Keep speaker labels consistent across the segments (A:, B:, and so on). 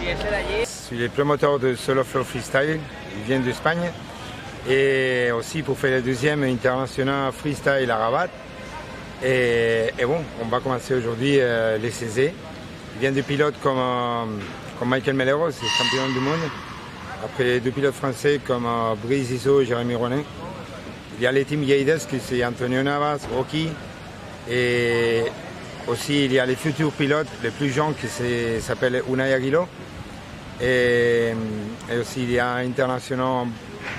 A: Je suis le promoteur de Solo Flow Freestyle, il vient d'Espagne. Et aussi pour faire le deuxième international freestyle à Rabat. Et bon, on va commencer aujourd'hui les CZ. Il vient de pilotes comme Michael Melero, c'est champion du monde. Après deux pilotes français comme Brice Iso et Jérémy Ronin. Il y a les teams Guides, qui c'est Antonio Navas, Rocky. Et aussi il y a les futurs pilotes, les plus jeunes, qui s'appellent Unai Aguilo. Et aussi il y a international,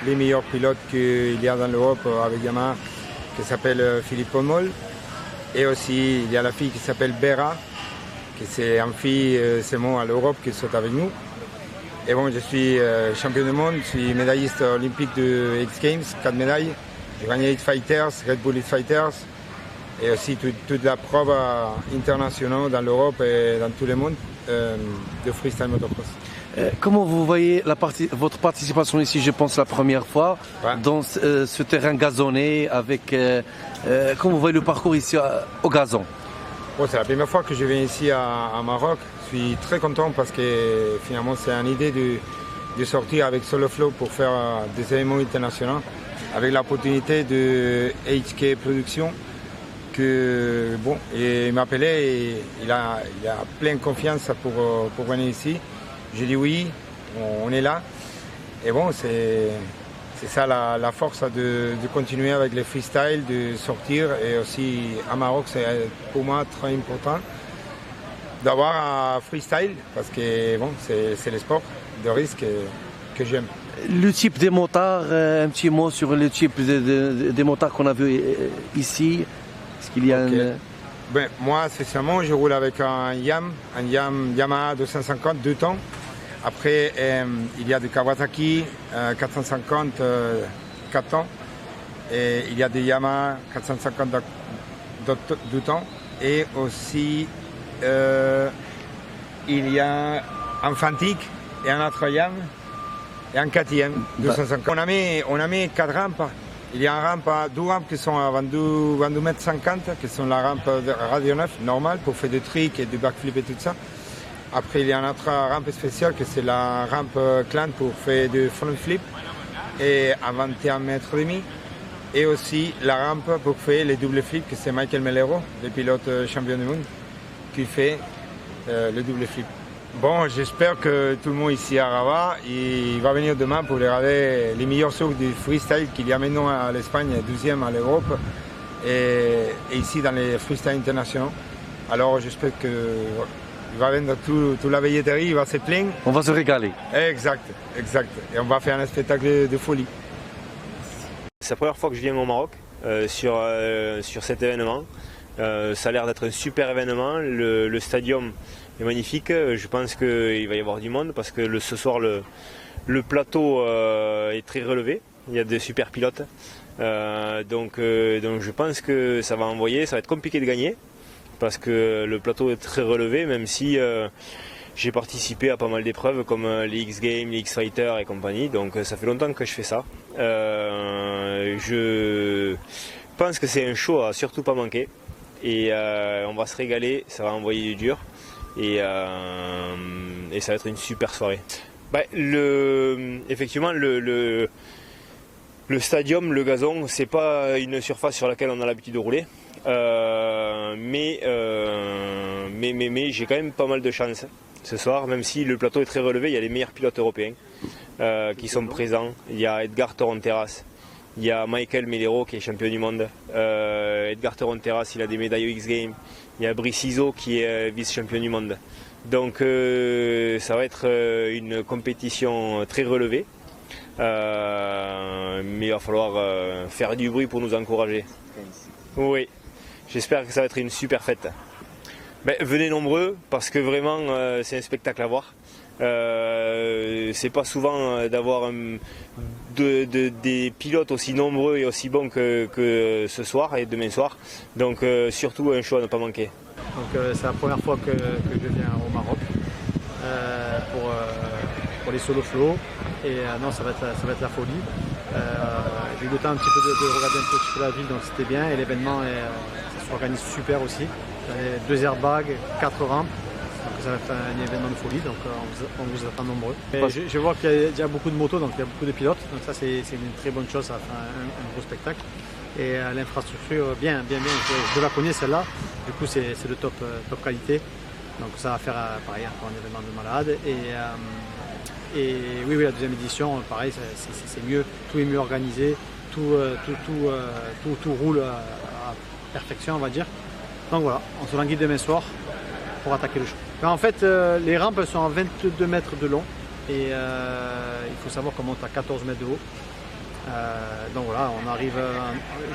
A: les meilleurs pilotes qu'il y a dans l'Europe avec Yamaha, qui s'appelle Philippe Pommol. Et aussi il y a la fille qui s'appelle Bera, qui c'est une fille seulement à l'Europe qui saute avec nous. Et bon, je suis champion du monde, je suis médailliste olympique de X Games, 4 médailles. J'ai gagné X Fighters, Red Bull X Fighters. Et aussi toute la preuve internationale dans l'Europe et dans tout le monde de freestyle motocross.
B: Comment vous voyez votre participation ici, je pense la première fois, dans ce terrain gazonné, avec comment vous voyez le parcours ici au gazon?
A: Bon, c'est la première fois que je viens ici à Maroc. Je suis très content parce que finalement c'est une idée de sortir avec Solo Flow pour faire des événements internationaux, avec l'opportunité de HK Production. Que, bon, il m'a appelé et il a plein de confiance pour venir ici. J'ai dit oui, on est là. Et bon, c'est ça la force de continuer avec les freestyles, de sortir. Et aussi à Maroc, c'est pour moi très important d'avoir un freestyle parce que bon, c'est le sport de risque que j'aime.
B: Le type des motards, un petit mot sur le type des motards qu'on a vu ici. Est-ce qu'il y a
A: Ben, moi, spécialement, je roule avec un Yamaha 250 2 temps. Après, il y a du Kawasaki 450 4 temps. Et il y a des Yamaha 450 2 temps. Et aussi, il y a un Fantic et un autre Yam et un KTM 250. On a mis 4 rampes. Il y a deux rampes qui sont à 22,50 m, qui sont la rampe de Radio 9 normale pour faire des tricks et du backflip et tout ça. Après, il y a une autre rampe spéciale qui c'est la rampe clan pour faire du front flip et à 21 mètres et demi. Et aussi la rampe pour faire les doubles flips, que c'est Michael Melero, le pilote champion du monde, qui fait le double flip. Bon, j'espère que tout le monde ici à Rabat, il va venir demain pour regarder les meilleurs sauts du freestyle qu'il y a maintenant à l'Espagne, 12e à l'Europe, et ici dans les freestyles internationaux. Alors j'espère qu'il va vendre toute la billetterie, il va se plaindre.
B: On va se régaler.
A: Exact. Et on va faire un spectacle de folie.
C: C'est la première fois que je viens au Maroc sur cet événement. Ça a l'air d'être un super événement. Le stadium est magnifique. Je pense qu'il va y avoir du monde parce que ce soir le plateau est très relevé. Il y a des super pilotes. Donc je pense que ça va envoyer. Ça va être compliqué de gagner parce que le plateau est très relevé, même si j'ai participé à pas mal d'épreuves comme les X Games, les X Fighter et compagnie. Donc ça fait longtemps que je fais ça. Je pense que c'est un show à surtout pas manquer. Et on va se régaler, ça va envoyer du dur et ça va être une super soirée. Effectivement, le stadium, le gazon, c'est pas une surface sur laquelle on a l'habitude de rouler, mais j'ai quand même pas mal de chance ce soir, même si le plateau est très relevé. Il y a les meilleurs pilotes européens qui sont présents. Il y a Edgar Toronteras. Il y a Michael Melero qui est champion du monde. Edgar Toronteras, il a des médailles aux X Games. Il y a Brice Iso qui est vice-champion du monde. Donc ça va être une compétition très relevée. Mais il va falloir faire du bruit pour nous encourager. Oui, j'espère que ça va être une super fête. Venez nombreux parce que vraiment c'est un spectacle à voir. C'est pas souvent d'avoir des pilotes aussi nombreux et aussi bons que ce soir et demain soir. Donc surtout un show à ne pas manquer.
D: Donc c'est la première fois que je viens au Maroc pour les Solo Flow et non, ça va être la folie. J'ai eu le temps un petit peu de regarder un petit peu la ville, donc c'était bien et l'événement est s'organise super aussi. Il y a 2 airbags, 4 rampes. Donc ça va être un événement de folie, donc on vous attend nombreux. Je vois qu'il y a déjà beaucoup de motos, donc il y a beaucoup de pilotes, donc ça c'est une très bonne chose, ça fait un gros spectacle. Et l'infrastructure, bien, je la connais celle-là, du coup c'est de top qualité, donc ça va faire pareil encore un événement de malade. Et oui, la deuxième édition, pareil, c'est mieux, tout est mieux organisé, tout roule à perfection, on va dire. Donc voilà, on se languit demain soir pour attaquer le show. En fait, les rampes sont à 22 mètres de long et il faut savoir qu'on monte à 14 mètres de haut. Donc voilà, on arrive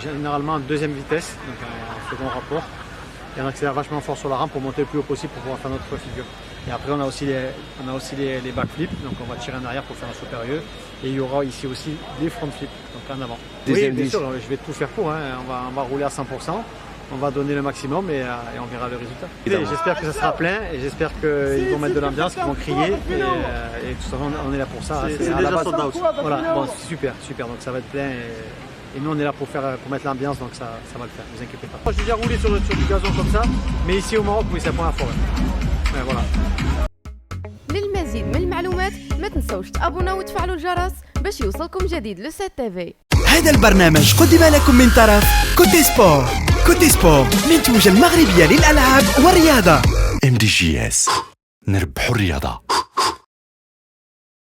D: généralement en deuxième vitesse, donc en second rapport. Et on accélère vachement fort sur la rampe pour monter le plus haut possible pour pouvoir faire notre figure. Et après on a aussi les backflips, donc on va tirer en arrière pour faire un saut périlleux. Et il y aura ici aussi des front flips, donc en avant. Oui, bien sûr, je vais tout faire pour, hein. On va rouler à 100%. On va donner le maximum et on verra le résultat. J'espère que ça sera plein et j'espère qu'ils vont mettre de l'ambiance, qu'ils vont crier et tout ça, on est là pour ça.
E: C'est déjà sold out.
D: Voilà, bon, super, donc ça va être plein et nous on est là pour mettre l'ambiance, donc ça va le faire, ne vous inquiétez pas. Moi j'ai déjà roulé sur du gazon comme ça, mais ici au Maroc, oui, c'est la première fois. Ouais, voilà.
F: للمزيد من المعلومات ما تنسوش تابوناو وتفعلوا الجرس باش يوصلكم جديد لو سات تيفي.
G: هذا البرنامج قدم لكم من طرف كوتي سبور. كوتي سبور منتوجة المغربية للألعاب والرياضة.
H: MDGS نربحوا الرياضة.